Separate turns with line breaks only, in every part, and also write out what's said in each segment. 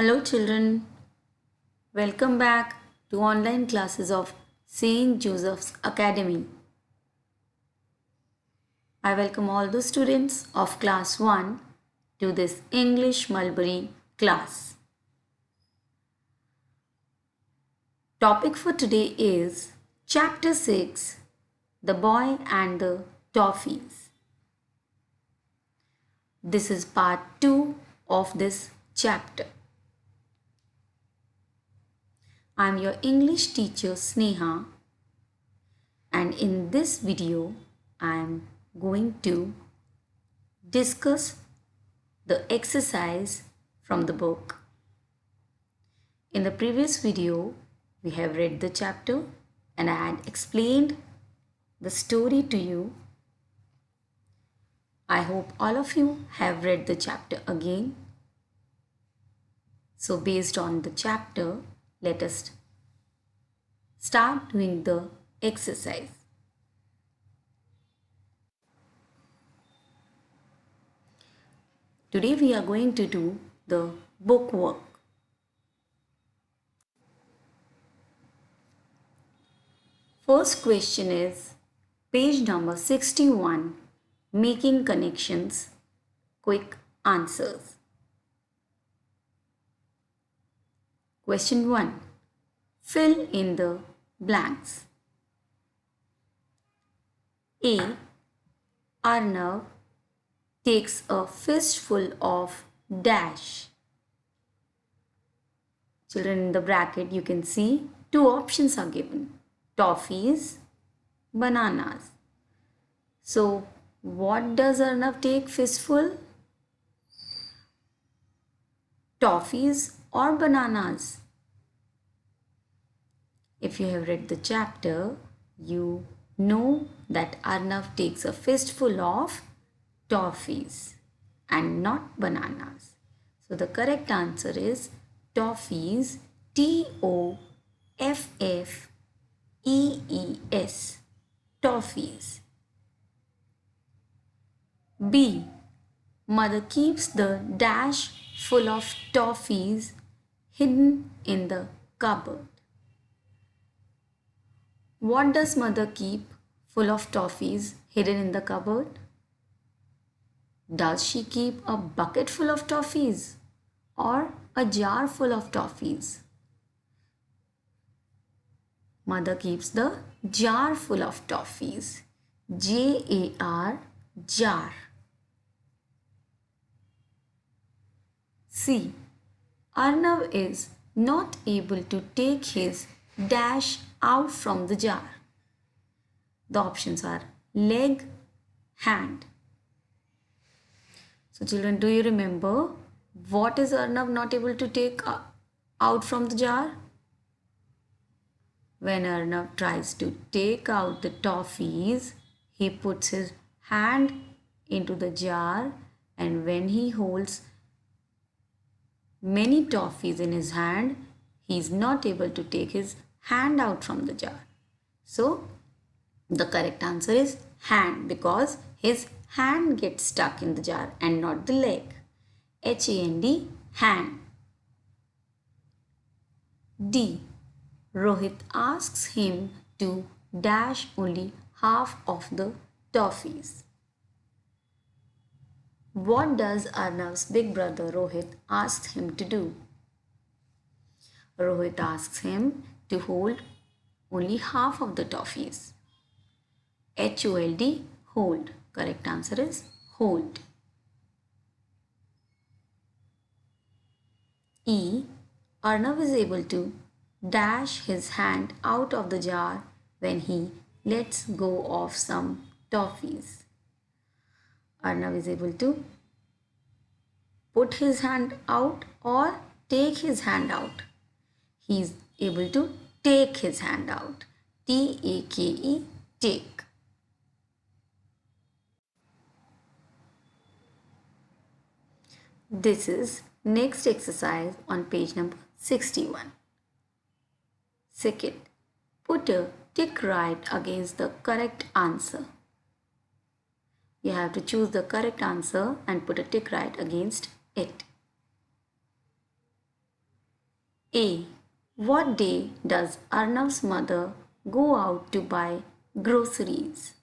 Hello children, welcome back to online classes of St. Joseph's Academy. I welcome all the students of class 1 to this English Mulberry class. Topic for today is Chapter 6, The Boy and the Toffees. This is part 2 of this chapter. I am your English teacher Sneha, and in this video I am going to discuss the exercise from the book. In the previous video we have read the chapter and I had explained the story to you. I hope all of you have read the chapter again. So based on the chapter, let us start doing the exercise. Today we are going to do the book work. First question is page number 61, Making Connections, Quick Answers. Question 1. Fill in the blanks. A. Arnav takes a fistful of dash. Children, in the bracket you can see two options are given. Toffees, bananas. So what does Arnav take fistful? Toffees or bananas? If you have read the chapter, you know that Arnav takes a fistful of toffees and not bananas. So the correct answer is toffees, Toffees, toffees. B. Mother keeps the dash full of toffees hidden in the cupboard. What does mother keep full of toffees hidden in the cupboard? Does she keep a bucket full of toffees or a jar full of toffees? Mother keeps the jar full of toffees. Jar, jar. C. Arnav is not able to take his dash out from the jar. The options are leg, hand. So children, do you remember what is Arnav not able to take out from the jar? When Arnav tries to take out the toffees, he puts his hand into the jar, and when he holds many toffees in his hand, he is not able to take his hand out from the jar. So the correct answer is hand, because his hand gets stuck in the jar and not the leg. Hand, hand. D. Rohit asks him to dash only half of the toffees. What does Arnav's big brother Rohit ask him to do? Rohit asks him to hold only half of the toffees. Hold, hold. Correct answer is hold. E. Arnav is able to dash his hand out of the jar when he lets go of some toffees. Arnav is able to put his hand out or take his hand out. He is able to take his hand out. Take, take. This is next exercise on page number 61. Second, put a tick right against the correct answer. You have to choose the correct answer and put a tick right against it. A. What day does Arnav's mother go out to buy groceries?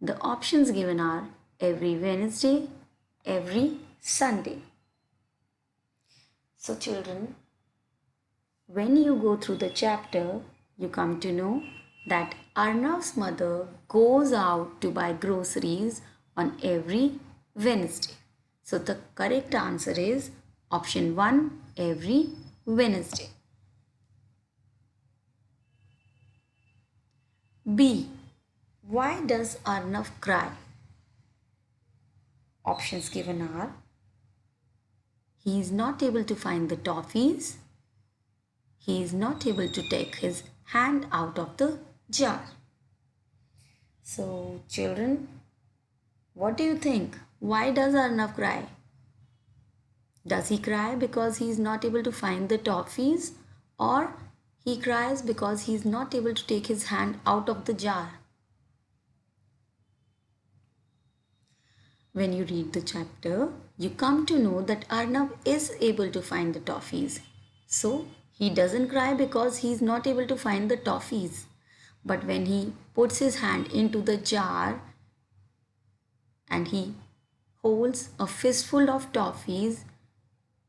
The options given are every Wednesday, every Sunday. So children, when you go through the chapter, you come to know that Arnav's mother goes out to buy groceries on every Wednesday. So the correct answer is option 1, every Wednesday. B. Why does Arnav cry? Options given are he is not able to find the toffees. He is not able to take his hand out of the jar. So, children, what do you think? Why does Arnav cry? Does he cry because he is not able to find the toffees, or he cries because he is not able to take his hand out of the jar? When you read the chapter, you come to know that Arnav is able to find the toffees. So, he doesn't cry because he is not able to find the toffees. But when he puts his hand into the jar and he holds a fistful of toffees,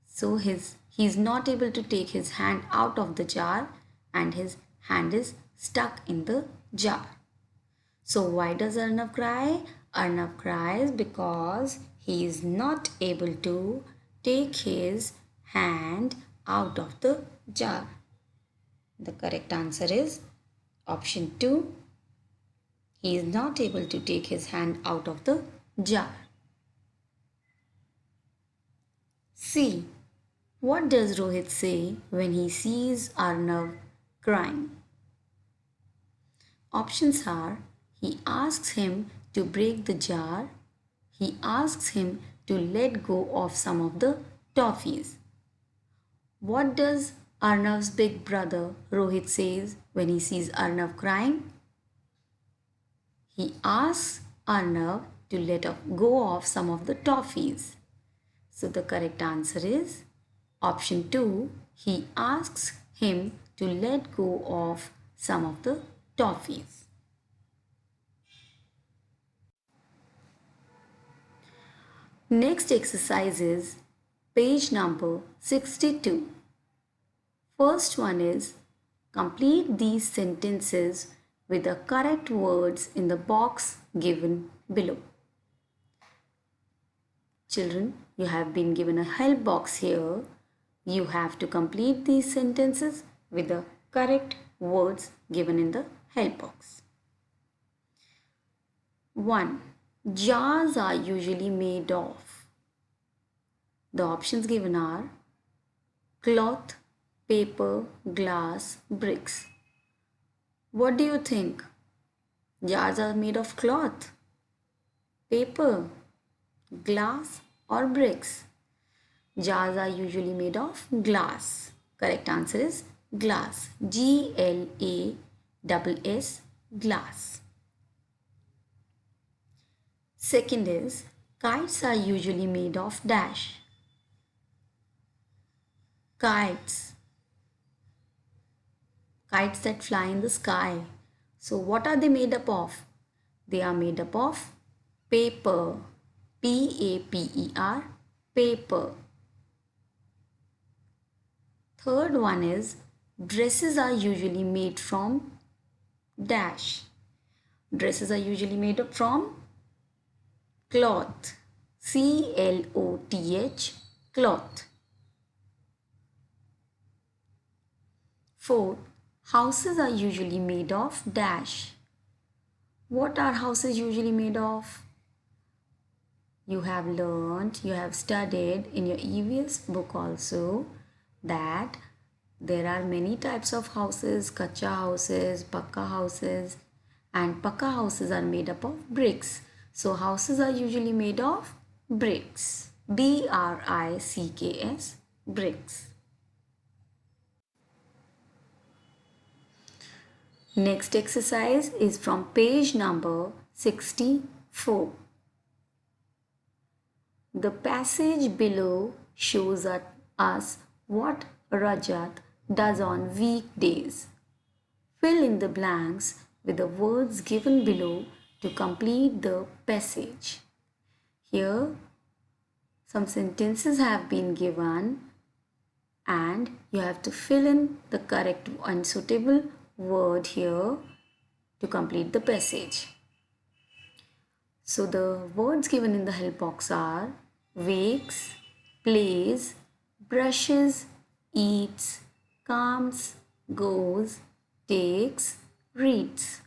so he is not able to take his hand out of the jar and his hand is stuck in the jar. So why does Arnav cry? Arnav cries because he is not able to take his hand out of the jar. The correct answer is option 2. He is not able to take his hand out of the jar. C. What does Rohit say when he sees Arnav crying? Options are he asks him to break the jar, he asks him to let go of some of the toffees. What does Arnav's big brother Rohit says when he sees Arnav crying? He asks Arnav to let go of some of the toffees. So the correct answer is option 2. He asks him to let go of some of the toffees. Next exercise is page number 62. First one is complete these sentences with the correct words in the box given below. Children, you have been given a help box here. You have to complete these sentences with the correct words given in the help box. 1. Jars are usually made of. The options given are cloth, paper, glass, bricks. What do you think? Jars are made of cloth, paper, glass or bricks? Jars are usually made of glass. Correct answer is glass. Glass, glass. Second is kites are usually made of dash. Kites. Kites that fly in the sky. So what are they made up of? They are made up of paper. Paper. Paper. Third one is dresses are usually made from dash. Dresses are usually made up from cloth. Cloth. Cloth. Fourth, houses are usually made of dash. What are houses usually made of? You have learned, you have studied in your EVS book also that there are many types of houses, kacha houses, pakka houses, and pakka houses are made up of bricks. So houses are usually made of bricks. Bricks, bricks. Next exercise is from page number 64. The passage below shows us what Rajat does on weekdays. Fill in the blanks with the words given below to complete the passage. Here, some sentences have been given and you have to fill in the correct and suitable word here to complete the passage. So the words given in the help box are wakes, plays, brushes, eats, comes, goes, takes, reads.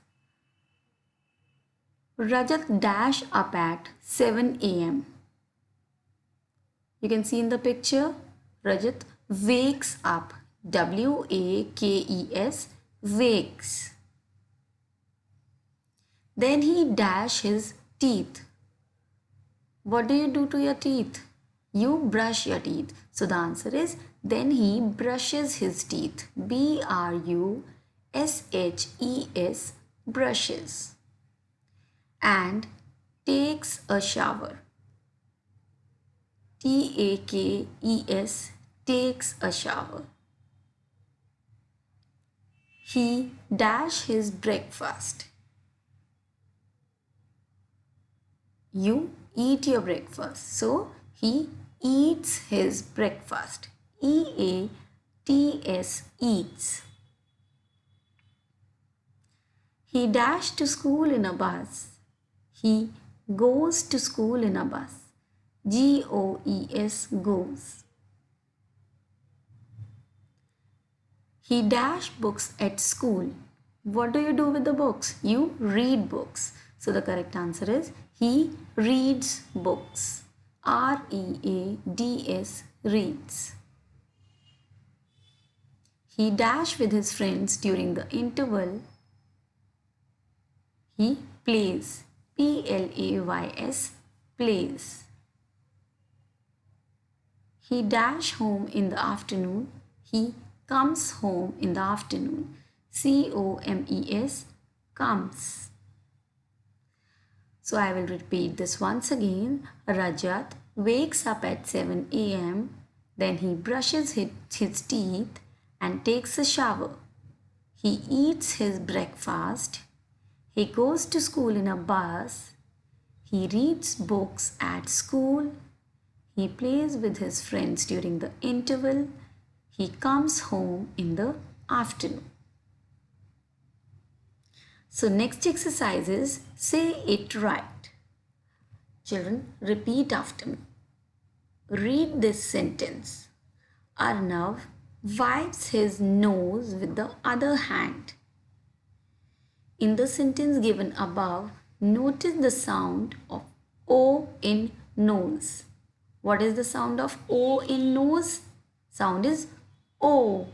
Rajat dash up at 7 a.m. You can see in the picture, Rajat wakes up. W-A-K-E-S, wakes. Then he dash his teeth. What do you do to your teeth? You brush your teeth. So the answer is then he brushes his teeth. B-R-U-S-H-E-S, brushes. And takes a shower. T-A-K-E-S, takes a shower. He dash his breakfast. You eat your breakfast. So he eats his breakfast. E-A-T-S, eats. He dashed to school in a bus. He goes to school in a bus. G-O-E-S, goes. He dashed books at school. What do you do with the books? You read books. So the correct answer is he reads books. R-E-A-D-S, reads. He dashed with his friends during the interval. He plays. P-L-A-Y-S, plays. He dash home in the afternoon. He comes home in the afternoon. C-O-M-E-S, comes. So I will repeat this once again. Rajat wakes up at 7 a.m. Then he brushes his teeth and takes a shower. He eats his breakfast. He goes to school in a bus. He reads books at school. He plays with his friends during the interval. He comes home in the afternoon. So next exercise is say it right. Children, repeat after me. Read this sentence. Arnav wipes his nose with the other hand. In the sentence given above, notice the sound of O in nose. What is the sound of O in nose? Sound is O.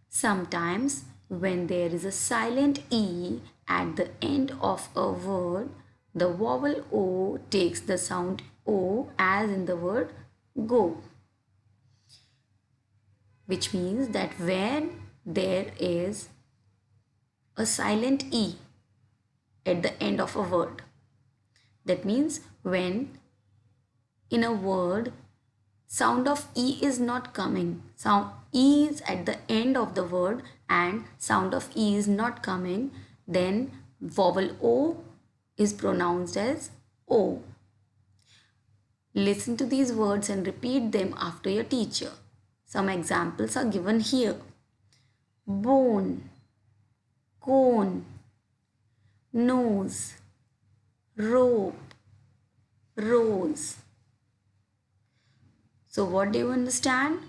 Sometimes when there is a silent E at the end of a word, the vowel O takes the sound O as in the word go. Which means that when there is a silent E at the end of a word, that means when in a word sound of E is not coming, sound E is at the end of the word and sound of E is not coming, then vowel O is pronounced as O. Listen to these words and repeat them after your teacher. Some examples are given here. Bone, cone, nose, rope, rose. So what do you understand?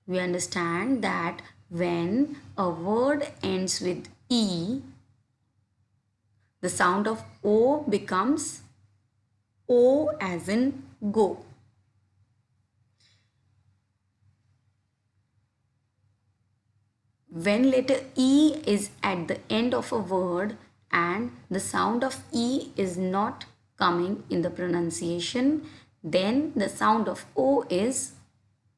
We understand that when a word ends with E, the sound of O becomes O as in go. When letter E is at the end of a word and the sound of E is not coming in the pronunciation, then the sound of O is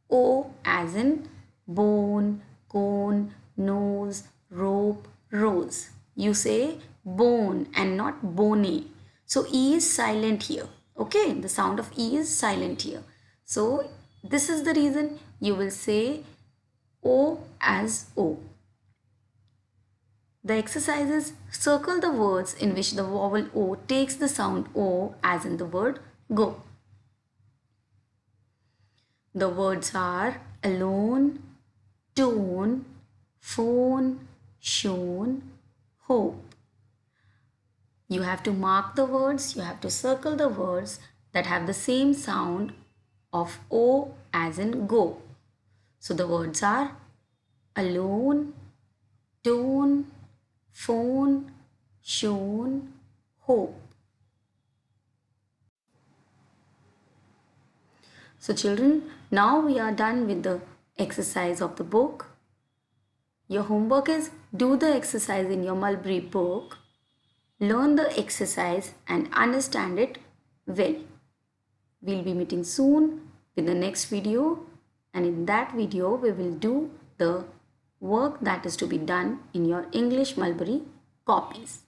O as in bone, cone, nose, rope, rose. You say bone and not bone. So E is silent here. Okay, the sound of E is silent here. So this is the reason you will say O as O. The exercises circle the words in which the vowel O takes the sound O, as in the word go. The words are alone, tone, phone, shown, hope. You have to mark the words, you have to circle the words that have the same sound of O as in go. So the words are alone, tone, phone, shown, hope. So children, now we are done with the exercise of the book. Your homework is do the exercise in your Mulberry book, learn the exercise and understand it well. We'll be meeting soon with the next video, and in that video we will do the work that is to be done in your English Mulberry copies.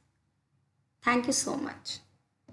Thank you so much.